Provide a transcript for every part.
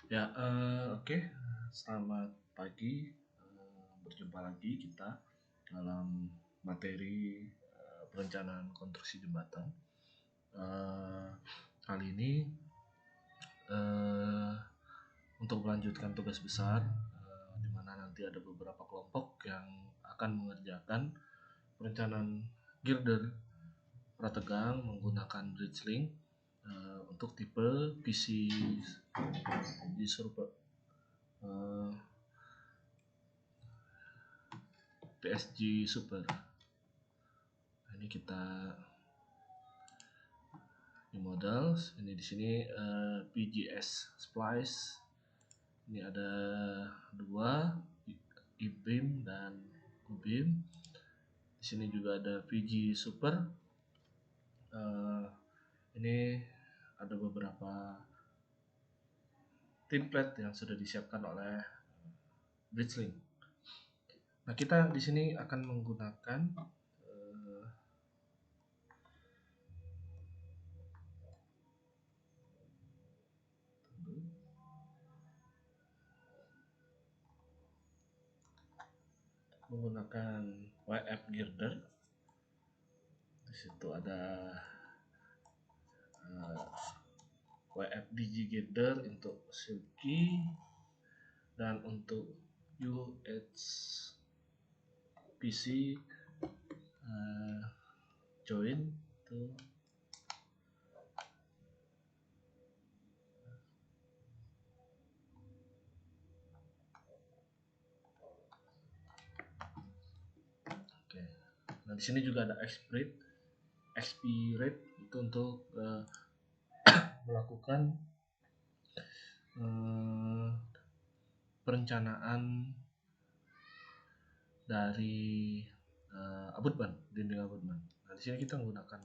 Ya, oke. Selamat pagi. Berjumpa lagi kita dalam materi perencanaan konstruksi jembatan. Eh, Kali ini eh, untuk melanjutkan tugas besar, di mana nanti ada beberapa kelompok yang akan mengerjakan perencanaan girder prategang menggunakan bridge link untuk tipe PC di Surabaya. PSG Super. Nah, ini kita di models. Ini di sini PGS Splice. Ini ada dua, I-beam dan U-beam. Di sini juga ada VG Super. Ini ada beberapa template yang sudah disiapkan oleh Bridgelink. Nah, kita di sini akan menggunakan WF girder. Di situ ada WF DG girder untuk silky, dan untuk UHPC join tuh oke. Nah, di sini juga ada expirate itu untuk melakukan perencanaan dari abutment, dinding abutment. Nah, di sini kita menggunakan,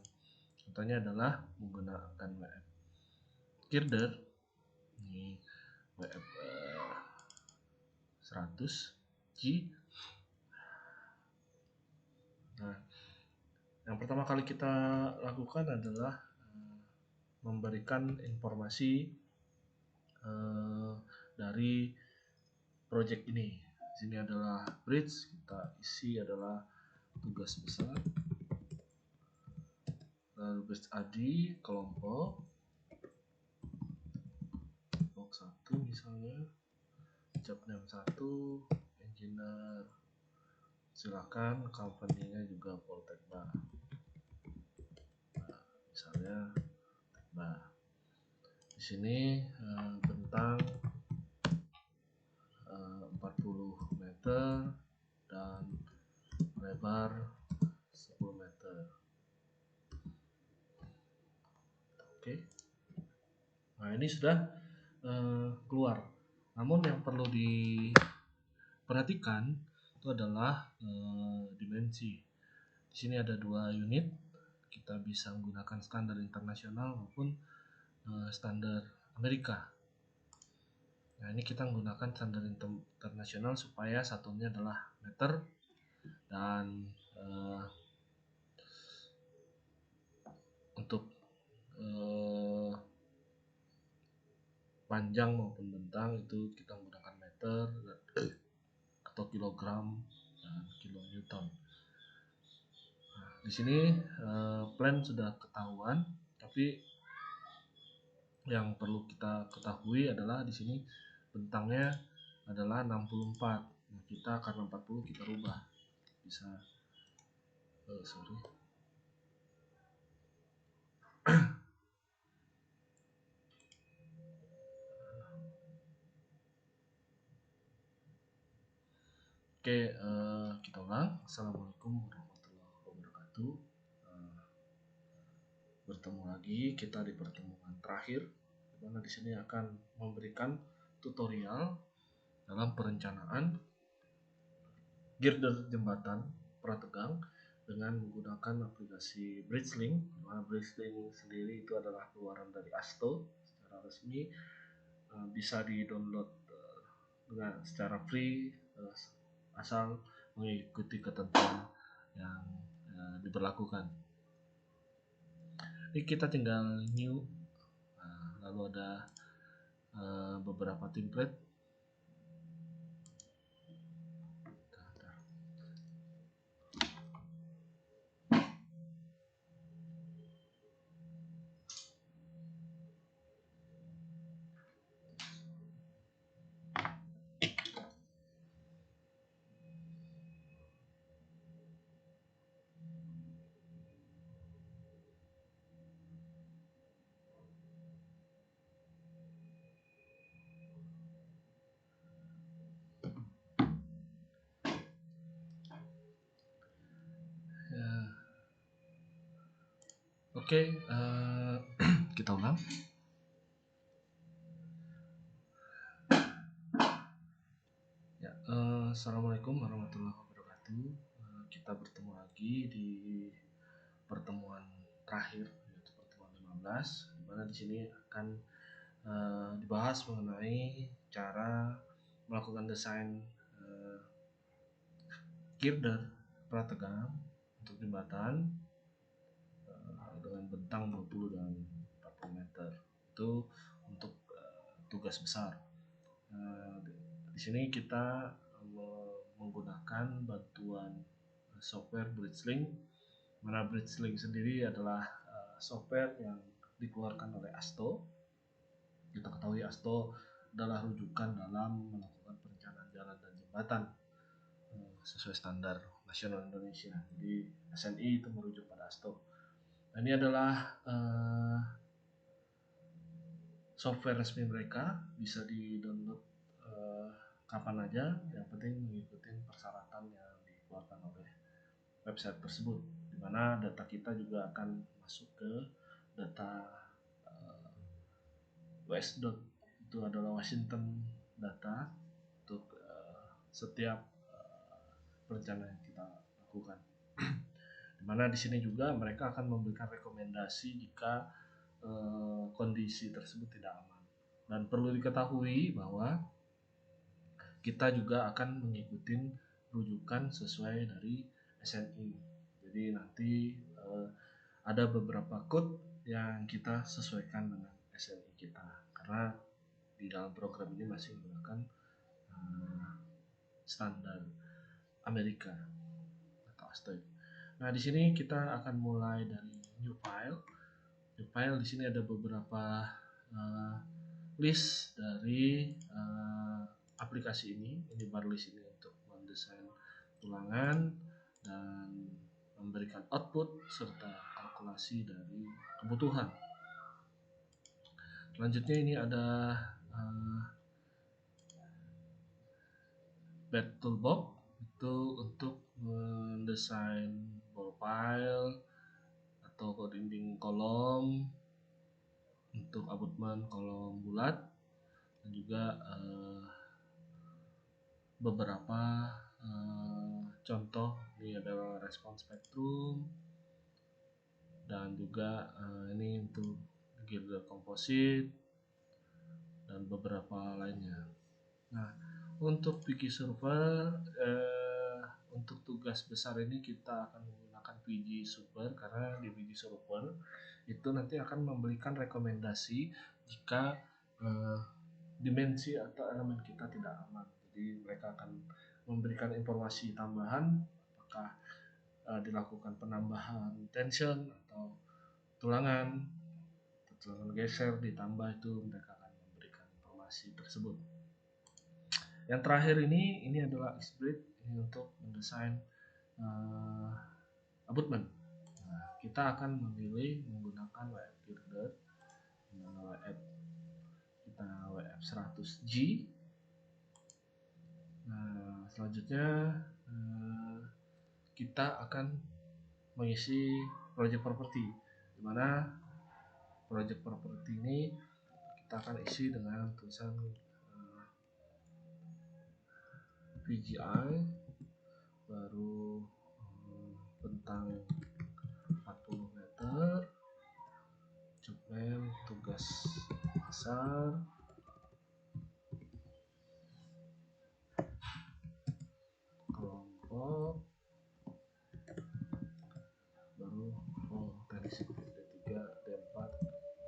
contohnya adalah menggunakan WF girder. Ini WF 100G. Nah, yang pertama kali kita lakukan adalah memberikan informasi dari project ini. Di sini adalah bridge, kita isi adalah tugas besar, lalu bridge AD kelompok 1 misalnya, job name 1, engineer, silakan company-nya juga Poltekba. Nah, misalnya Tekba. Di sini bentang 40 meter dan lebar 10 meter. Oke. Nah, ini sudah keluar. Namun yang perlu diperhatikan itu adalah dimensi. Di sini ada 2 unit. Kita bisa menggunakan standar internasional maupun standar Amerika. Nah, ini kita menggunakan standar internasional supaya satunya adalah meter dan untuk panjang maupun bentang itu kita menggunakan meter atau kilogram dan kilonewton. Nah, di sini plan sudah ketahuan, tapi yang perlu kita ketahui adalah di sini bentangnya adalah 64. Nah, kita karena 40 kita rubah bisa sorry. Oke, kita ulang. Assalamualaikum warahmatullahi wabarakatuh. Bertemu lagi kita di pertemuan terakhir, di mana di sini akan memberikan tutorial dalam perencanaan girder jembatan prategang dengan menggunakan aplikasi Bridgelink. Dimana Bridgelink sendiri itu adalah keluaran dari ASTO secara resmi, bisa di-download dengan secara free asal mengikuti ketentuan yang diberlakukan. Ini kita tinggal new, lalu ada beberapa template. Oke, kita ulang. Ya, Assalamualaikum warahmatullahi wabarakatuh. Kita bertemu lagi di pertemuan terakhir, yaitu pertemuan 15, di mana di sini akan dibahas mengenai cara melakukan desain girder prategang untuk jembatan dengan bentang 20 dan 40 meter. Itu untuk tugas besar. Di sini kita menggunakan bantuan software BridgeLink, mana BridgeLink sendiri adalah software yang dikeluarkan oleh ASTO. Kita ketahui ASTO adalah rujukan dalam melakukan perencanaan jalan dan jembatan sesuai standar nasional Indonesia. Jadi SNI itu merujuk pada ASTO. Nah, ini adalah software resmi mereka, bisa di-download kapan aja, yang penting mengikuti persyaratan yang dikeluarkan oleh website tersebut, di mana data kita juga akan masuk ke data WSDOT, itu adalah Washington data untuk setiap perencanaan yang kita lakukan. Dimana di sini juga mereka akan memberikan rekomendasi jika kondisi tersebut tidak aman. Dan perlu diketahui bahwa kita juga akan mengikuti rujukan sesuai dari SNI. Jadi nanti ada beberapa code yang kita sesuaikan dengan SNI kita, karena di dalam program ini masih menggunakan standar Amerika atau ASTO. Nah, di sini kita akan mulai dari new file. New file di sini ada beberapa list dari aplikasi ini. Ini bar list ini untuk mendesain ulangan dan memberikan output serta kalkulasi dari kebutuhan. Selanjutnya ini ada bed toolbox, itu untuk mendesain profile atau dinding kolom untuk abutmen kolom bulat, dan juga beberapa contoh. Ini adalah respons spektrum, dan juga ini untuk girder komposit dan beberapa lainnya. Nah, untuk PG Server untuk tugas besar ini kita akan menggunakan PG Super, karena di PG Server itu nanti akan memberikan rekomendasi jika dimensi atau elemen kita tidak aman. Jadi mereka akan memberikan informasi tambahan, apakah dilakukan penambahan tension atau tulangan geser ditambah, itu mereka akan memberikan informasi tersebut. Yang terakhir ini adalah XSplit, ini untuk mendesain abutment. Nah, kita akan memilih menggunakan WF girder, kita WF 100G. Nah, selanjutnya kita akan mengisi project property, dimana project property ini kita akan isi dengan tulisan VGI, baru bentang 40 meter, jokmen tugas besar, kelompok, baru teknik D3, D4,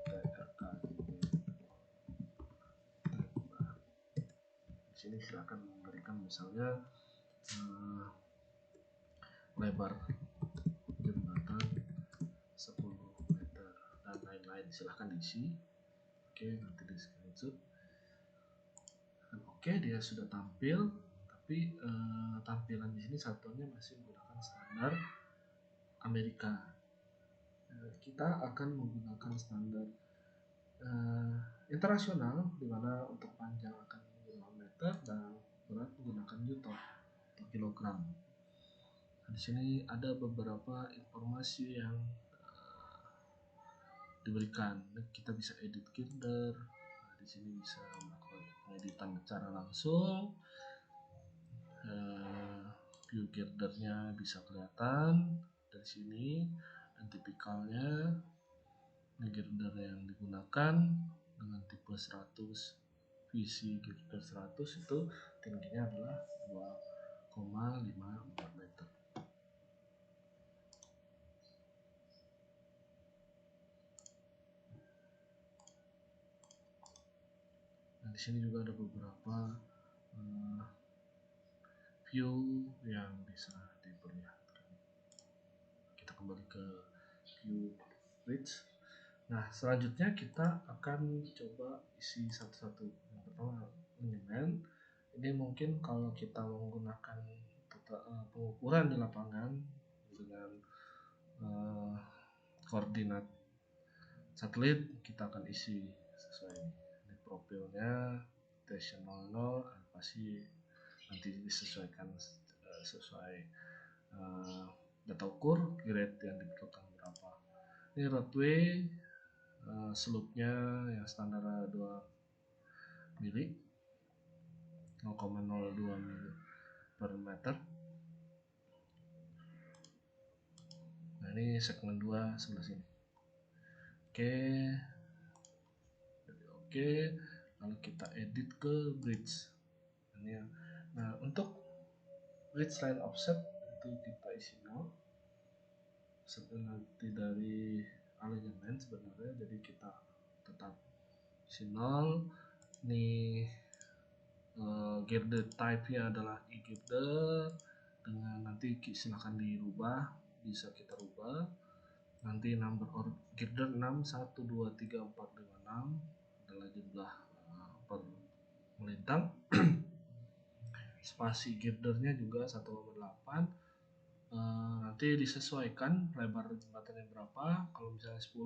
TRK. sini silakan memberikan misalnya lebar jembatan 10 meter dan lain-lain, silahkan diisi. Oke, nanti di screenshot. Oke, dia sudah tampil, tapi tampilan di sini satuannya masih menggunakan standar Amerika. Kita akan menggunakan standar internasional, di mana untuk panjang akan 5 meter dan berat menggunakan newton atau kilogram. Di sini ada beberapa informasi yang diberikan. Kita bisa edit girder. Di sini bisa melakukan pengeditan secara langsung. View girdernya bisa kelihatan dari sini, dan tipikalnya girder yang digunakan dengan tipe 100 VC girder 100 itu tingginya adalah 2,54 meter. Nah, di sini juga ada beberapa view yang bisa diperlihatkan. Kita kembali ke view bridge. Nah, selanjutnya kita akan coba isi satu-satu. Yang pertama, elemen. Ini mungkin kalau kita menggunakan pengukuran di lapangan dengan koordinat satelit, kita akan isi sesuai ini profilnya station 00, pasti nanti disesuaikan sesuai data ukur grade yang diperlukan berapa. Ini roadway slope-nya yang standar 2 mili, 0,02 mili per meter. Nah, ini segmen 2 sebelah sini. Oke, lalu kita edit ke bridge. Nah, untuk bridge line offset itu kita isi 0 nanti dari alignment sebenarnya, jadi kita tetap isi 0. Ini girder type-nya adalah e-girder, dengan nanti silahkan dirubah, bisa kita rubah nanti number or girder 6, 1, 2, 3, 4, 5, 6 adalah jumlah per melintang. Spasi girdernya juga 1,8. Nanti disesuaikan lebar jembatannya berapa. Kalau misalnya 10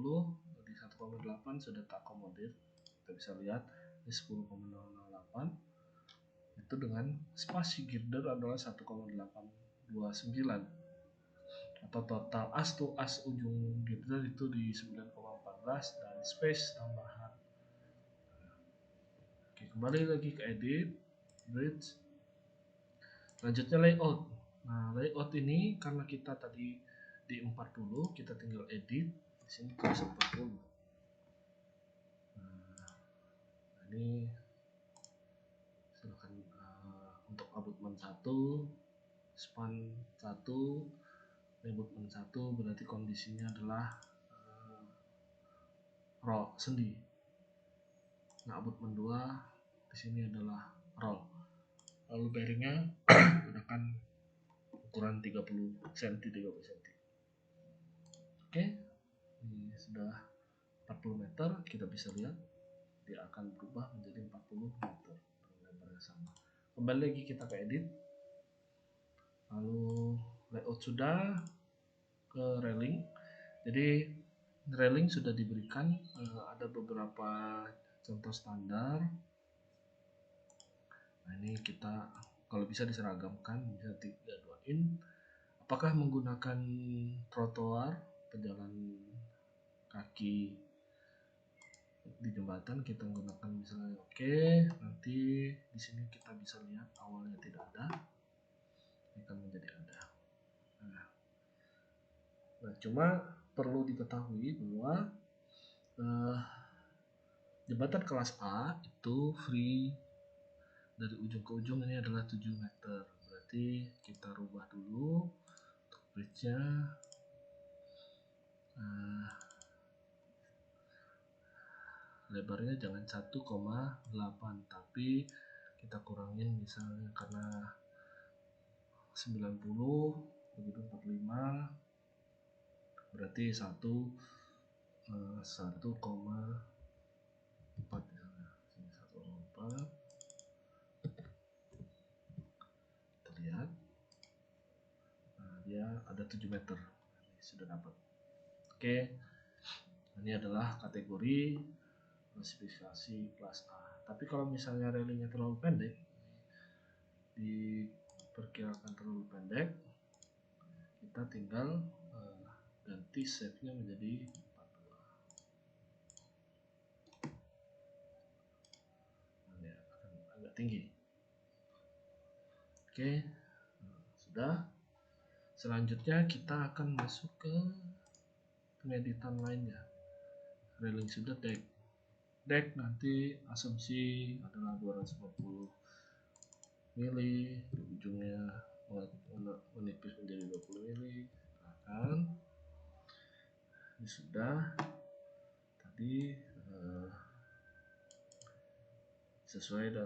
di 1,8 sudah tak akomodir, kita bisa lihat di 10,008 itu dengan spasi girder adalah 1,829, atau total as to as ujung girder itu di 9,14 dan space tambahan. Oke, kembali lagi ke edit bridge. Selanjutnya layout. Nah, layout ini karena kita tadi di 40, kita tinggal edit di sini ke 40. Nah, ini silakan untuk abutment 1, span 1, abutment 1 berarti kondisinya adalah roll sendi. Nah, abutment 2 di sini adalah roll. Lalu bearingnya menggunakan ukuran 30 cm 30 cm. Oke, ini sudah 40 meter, kita bisa lihat dia akan berubah menjadi 40 meter dengan lebar yang sama. Kembali lagi kita ke edit, lalu layout sudah, ke railing. Jadi railing sudah diberikan, ada beberapa contoh standar. Nah, ini kita kalau bisa diseragamkan, bisa digaduain. Apakah menggunakan trotoar, pejalan kaki di jembatan, kita menggunakan misalnya nanti di sini kita bisa lihat awalnya tidak ada, ini akan menjadi ada. Nah, cuma perlu diketahui bahwa jembatan kelas A itu free dari ujung ke ujung ini adalah 7 meter. Berarti kita rubah dulu untuk bridge-nya. Lebarnya jangan 1,8 tapi kita kurangin misalnya karena 90 begitu 45 berarti 1,4 misalnya. Sini 1,4 kita lihat. Nah, dia ada 7 meter. Ini sudah dapat. Oke. Ini adalah kategori klasifikasi kelas A. Tapi kalau misalnya railingnya terlalu pendek, diperkirakan terlalu pendek, kita tinggal ganti shape-nya menjadi 42. Nah, dia akan agak tinggi. Oke, sudah. Selanjutnya kita akan masuk ke pengeditan lainnya. Railing sudah, deck nanti asumsi adalah 250 mili, di ujungnya menipis menjadi 20 mili. Silahkan. Ini sudah. Tadi sesuai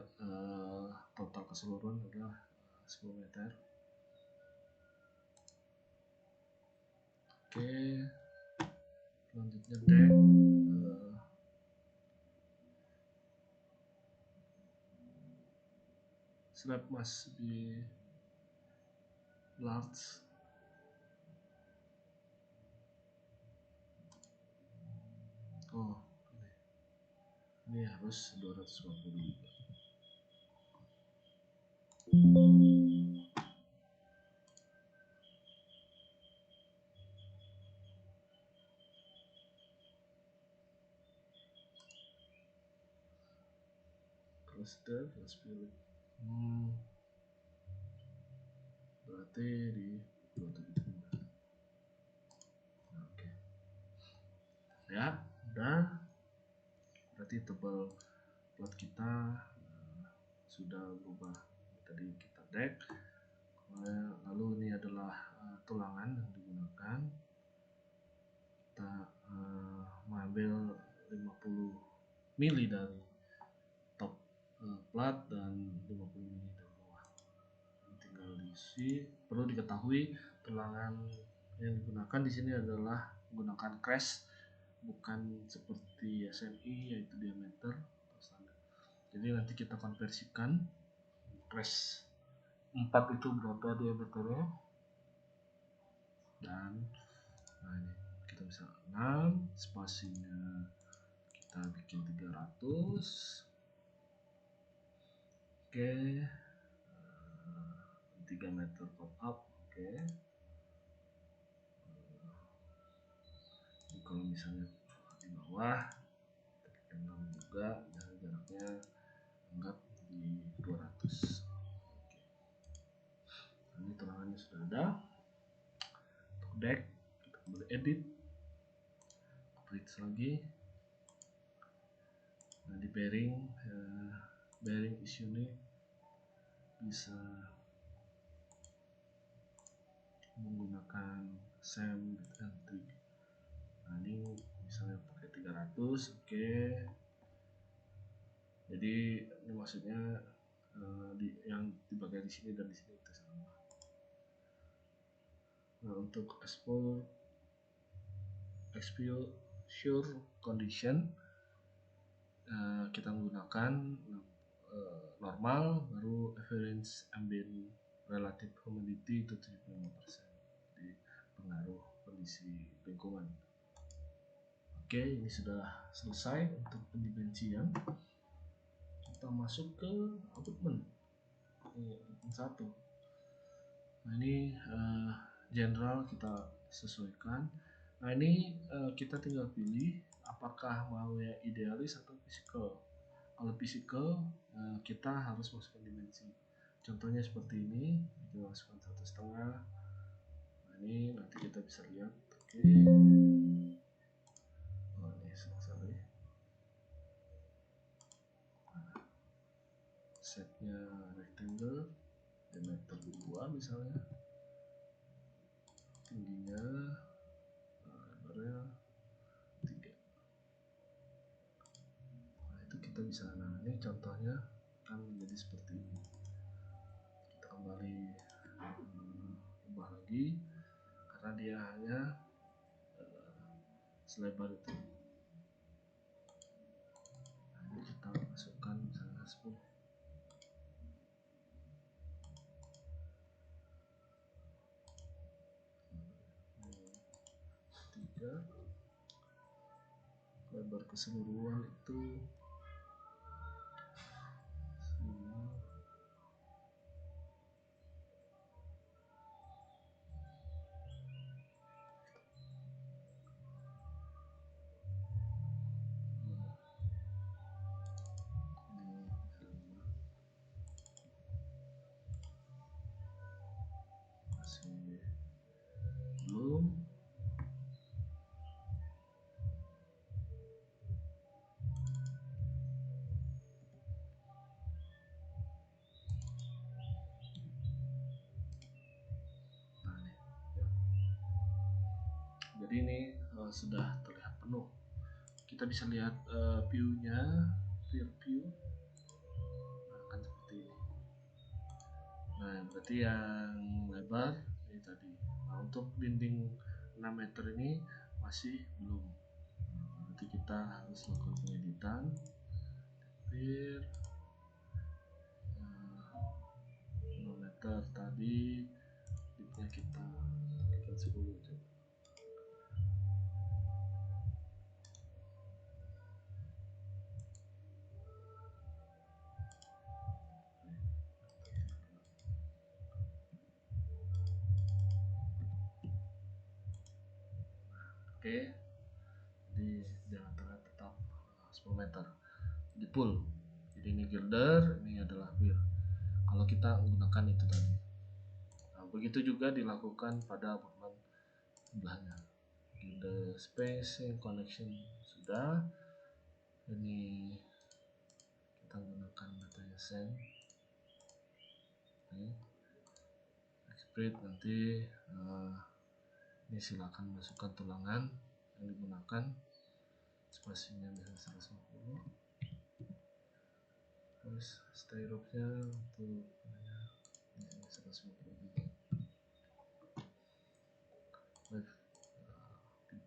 total keseluruhan adalah 10 meter. Oke, selanjutnya deck. Slab must be large. Oh, ini harus 250 juga. Cluster plus pilih. Berarti di 275. Nah, oke. Ya, udah. Berarti tebal plat kita sudah berubah. Tadi kita deck. Lalu ini adalah tulangan yang digunakan. Kita mengambil 50 mili dari top plat dan 50 mili dari bawah. Ini tinggal diisi. Perlu diketahui tulangan yang digunakan di sini adalah menggunakan crash, bukan seperti SMI yaitu diameter atau standar. Jadi nanti kita konversikan crash 4 itu berapa diameternya, dan nah ini kita bisa 6, spasinya kita bikin 300. Oke, 3 meter pop up. Oke, kalau misalnya di bawah 6 juga, jaraknya anggap di 200. Ini tulangannya sudah ada. Untuk deck kita kembali edit, bridge lagi. Nah, di bearing is unique, bisa menggunakan SAM and trig. Nah, ini misalnya pakai 300. Oke. Jadi ini maksudnya yang di bagian di sini dan di sini itu sama. Nah, untuk exposure condition kita menggunakan normal, baru average ambient relative humidity itu 75%. Jadi pengaruh kondisi lingkungan. Oke, ini sudah selesai untuk pendimensian. Kita masuk ke abutment. Ini abutment 1. Nah, ini general kita sesuaikan. Nah, ini kita tinggal pilih apakah mau ya idealis atau physical. Kalau physical kita harus masukkan dimensi. Contohnya seperti ini, kita masukkan 1,5. Nah, ini nanti kita bisa lihat. Oke. Oh, ini sorry. Nah, setnya rectangle diameter 2 misalnya, tingginya lebarnya 3. Nah, itu kita bisa, nah ini contohnya akan menjadi seperti ini. Kita kembali ubah lagi karena dia hanya selebar itu. Nah, ini kita masukkan misalnya 10. Lebar keseluruhan itu 5. Masih belum. Nah, ini ya. Jadi ini sudah terlihat penuh. Kita bisa lihat view-nya, view. Nah, akan seperti ini. Nah, berarti yang lebar ini tadi. Nah, untuk dinding 6 meter ini masih belum. Nanti kita harus lakukan pengeditan. Hampir 6 meter tadi, dipnya kita bikin 10 coba. Oke, jadi di antara tetap 10 meter di pull. Jadi ini girder, ini adalah pier. Kalau kita menggunakan itu tadi. Nah, begitu juga dilakukan pada abutment sebelahnya. Girder spacing connection sudah. Ini kita gunakan metode send. Express nanti ini silakan masukkan tulangan yang digunakan, spasinya bisa 150. Terus stay rope-nya untuk ini 150 juga.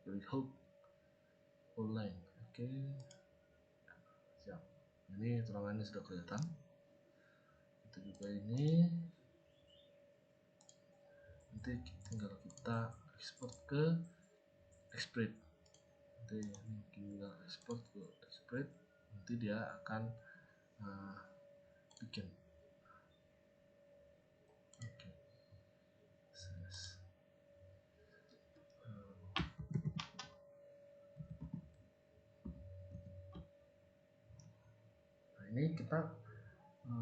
Pilih hook full length. Oke, siap. Ini tulangannya sudah kelihatan. Itu juga ini. Nanti tinggal kita ekspor ke Express. Nanti ini tinggal ekspor ke Express. Nanti dia akan bikin. Oke. Nah, ini kita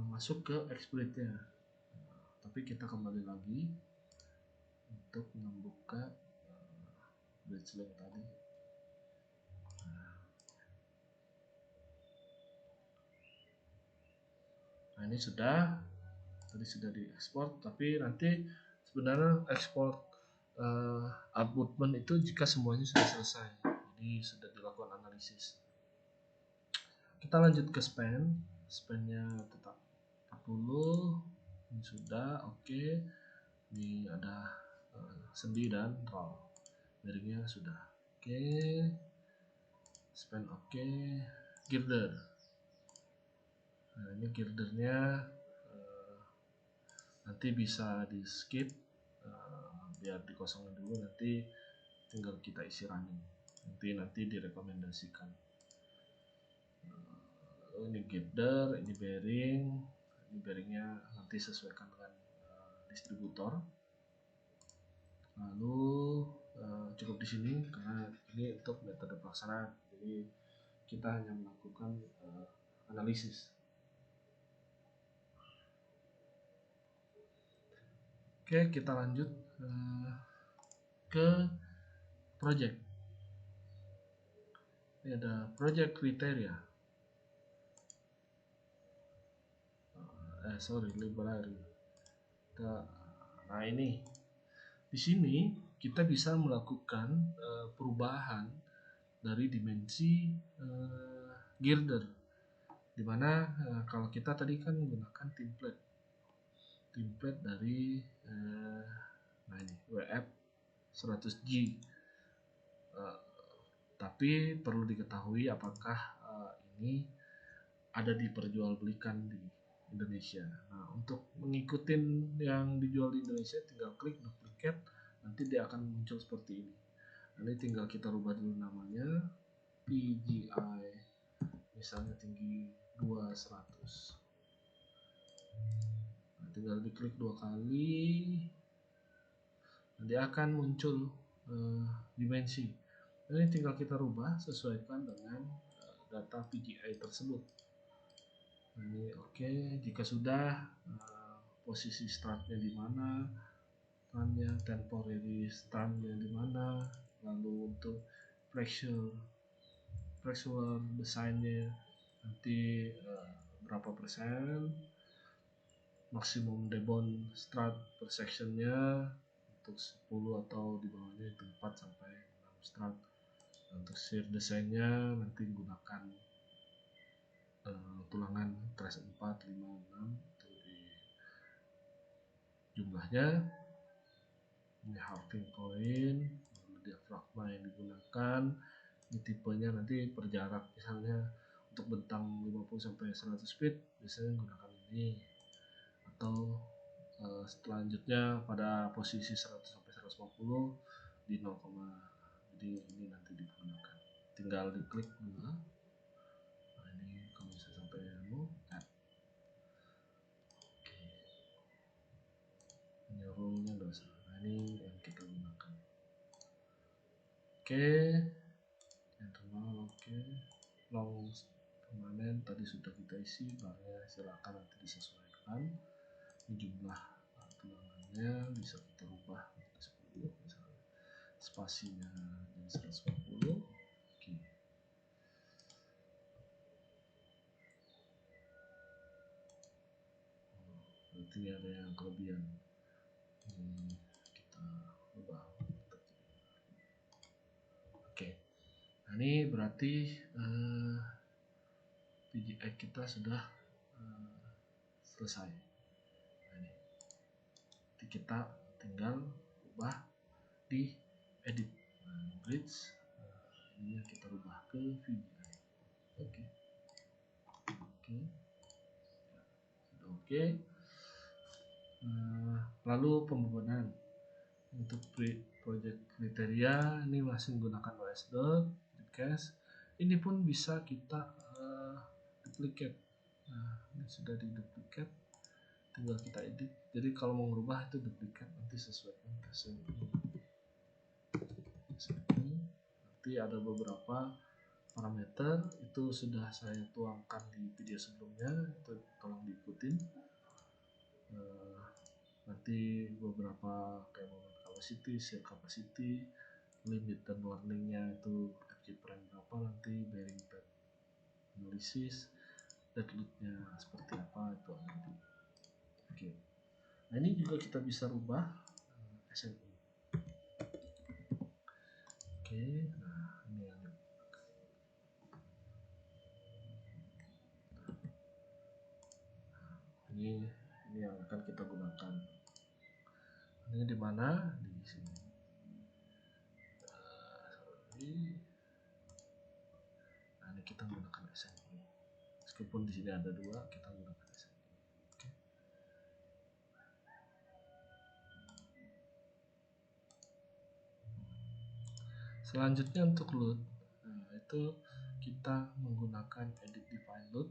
masuk ke Express-nya. Tapi kita kembali lagi untuk membuka bridge link tadi. Nah, ini tadi sudah diekspor, tapi nanti sebenarnya ekspor abutment itu jika semuanya sudah selesai, jadi sudah dilakukan analisis. Kita lanjut ke span-nya tetap 40. Ini sudah oke. Ini ada sendi dan roll, bearingnya sudah oke. Span oke. Girder, nah ini girdernya nanti bisa di skip, biar dikosongin dulu, nanti tinggal kita isi running, nanti direkomendasikan. Ini girder, ini bearingnya nanti sesuaikan dengan distributor. Lalu cukup di sini karena ini untuk metode pelaksanaan, jadi kita hanya melakukan analisis. Oke, kita lanjut ke project. Ini ada project kriteria. Library. Nah, ini di sini kita bisa melakukan perubahan dari dimensi girder. Dimana kalau kita tadi kan menggunakan template dari nah ini WF 100G, tapi perlu diketahui apakah ini ada diperjualbelikan di Indonesia. Nah, untuk mengikuti yang dijual di Indonesia tinggal klik duplicate, nanti dia akan muncul seperti ini. Nanti tinggal kita rubah dulu namanya PGI, misalnya tinggi 200. Nah, tinggal diklik 2 kali, nanti akan muncul dimensi. Ini tinggal kita rubah sesuaikan dengan data PGI tersebut. Ini oke. Jika sudah, posisi startnya di mana, startnya, temporary startnya di mana, lalu untuk pressure desainnya nanti berapa persen, maksimum debond strat per sectionnya untuk 10 atau di bawahnya itu 4 sampai 6 strat. Untuk shear desainnya nanti gunakan tulangan trace 4, 5, 6 itu di jumlahnya. Ini halving point, lalu diafragma yang digunakan, ini tipenya nanti per jarak, misalnya untuk bentang 50 sampai 100 feet biasanya menggunakan ini, atau selanjutnya pada posisi 100 sampai 150 di 0, jadi ini nanti digunakan, tinggal diklik dulu. Nah, ini kalau bisa sampai add. Oke, ini rule-nya udah salah. Nah, ini yang kita gunakan. Oke, internal oke, long permanen tadi sudah kita isi, barnya silakan nanti disesuaikan. Ini jumlah tulangannya bisa kita rubah menjadi 10 misalnya, spasinya jadi 140. Oke. Berarti ada yang kelebihan. Ini kita rubah. Oke. Nah, ini berarti PGI kita sudah selesai. Nah, ini. Jadi kita tinggal ubah di edit. Nah, bridge ini kita rubah ke VGI. Oke. Oke. Sudah oke. Lalu pembebanan untuk project kriteria ini masih menggunakan OS.dot, cache. Ini pun bisa kita duplicate. Nah, ini sudah di duplicate, tinggal kita edit. Jadi kalau mau merubah itu duplicate, nanti sesuaikan ke sini. Nanti ada beberapa parameter itu sudah saya tuangkan di video sebelumnya, itu tolong diikutin. Nanti beberapa kayak moment capacity, shear capacity, limit dan warningnya itu FG prime berapa, nanti bearing pad analysis, deadliftnya seperti apa itu nanti. Oke. Nah, ini juga kita bisa rubah SNI. Oke, nah ini yang ini yang akan kita gunakan. Ini di mana? Di sini. Nah, ini kita menggunakan SNI. Meskipun di sini ada 2, kita gunakan SNI. Oke. Selanjutnya untuk load, nah, itu kita menggunakan edit define load.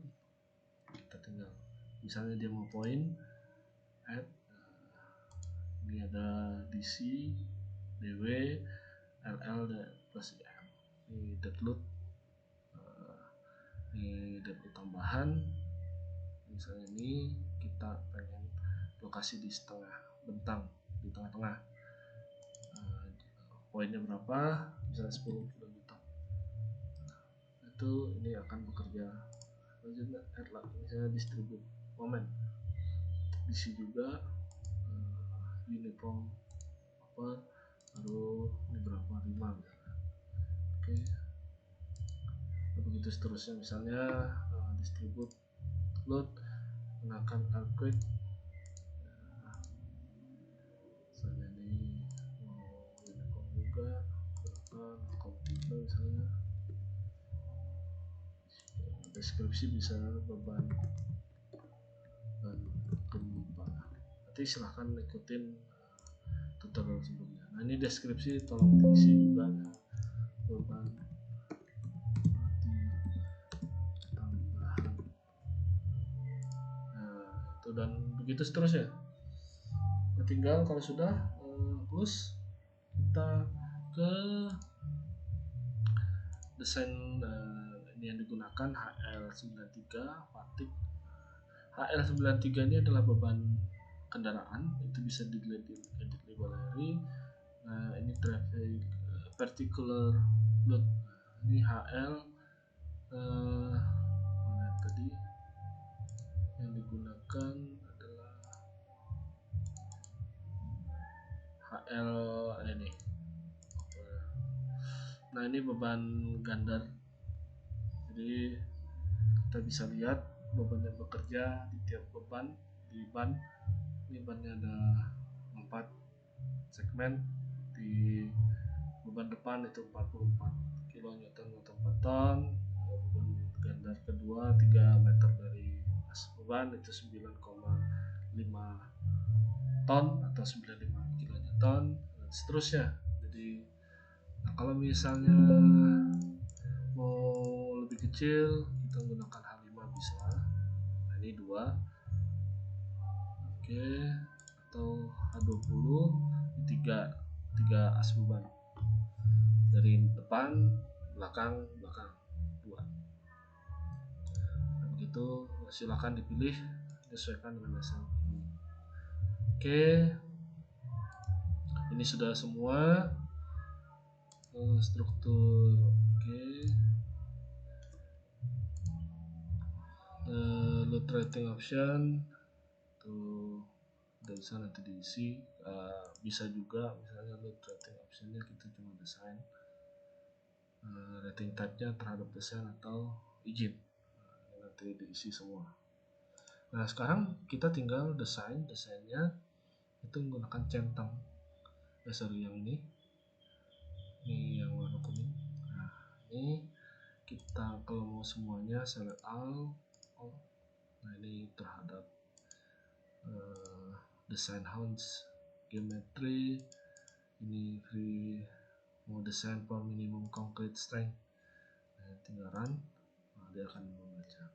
Kita tinggal, misalnya dia mau point, add, ini ada DC, DW, LL plus IM. Ini dead load, ini dead load tambahan. Misalnya ini kita pengen lokasi di setengah bentang, di tengah-tengah. Poinnya berapa? Misalnya 10 kN. Nah, itu ini akan bekerja. Selanjutnya add lah, misalnya distribute moment. DC juga uniform apa, lalu ini berapa, 5 misalnya. Oke. Begitu seterusnya, misalnya distribute load, gunakan earthquake. Misalnya ini mau Unicom juga, gunakan komputer misalnya. Deskripsi bisa beban dan gempa. Nanti silahkan ikutin tutorial sebelumnya. Nah ini deskripsi tolong diisi juga ya, beban tambahan. Nah itu dan begitu seterusnya. Nah, tinggal kalau sudah plus kita ke desain ini yang digunakan HL93 Fatigue. HL93 ini adalah beban kendaraan, itu bisa dilihat di edit library. Nah ini traffic particular load. Nah, ini HL mana tadi yang digunakan adalah HL ini. Nah ini beban gandar, jadi kita bisa lihat beban yang bekerja di tiap beban di ban. Ini bannya ada 4 segmen, di beban depan itu 44 kN atau 4 ton, beban gandar kedua 3 meter dari atas beban itu 9,5 ton atau 95 kN dan seterusnya. Jadi nah, kalau misalnya mau lebih kecil kita menggunakan H5 bisa. Nah ini 2, oke, atau H20 ini 3 as beban dari depan, belakang 2. Nah, begitu silakan dipilih sesuaikan dengan dasar ini. Oke, ini sudah semua struktur. Oke, load rating option tuh dari sana nanti diisi. Bisa juga misalnya load rating optionnya kita cuma desain, rating type-nya terhadap desain atau izin, nanti diisi semua. Nah sekarang kita tinggal desainnya itu menggunakan centang. Sorry yang ini yang warna kuning. Nah ini kita kalau mau semuanya select all. Nah ini terhadap design house geometry, ini free mau design for minimum concrete strength. Nah, tinggal run, nah, dia akan membaca.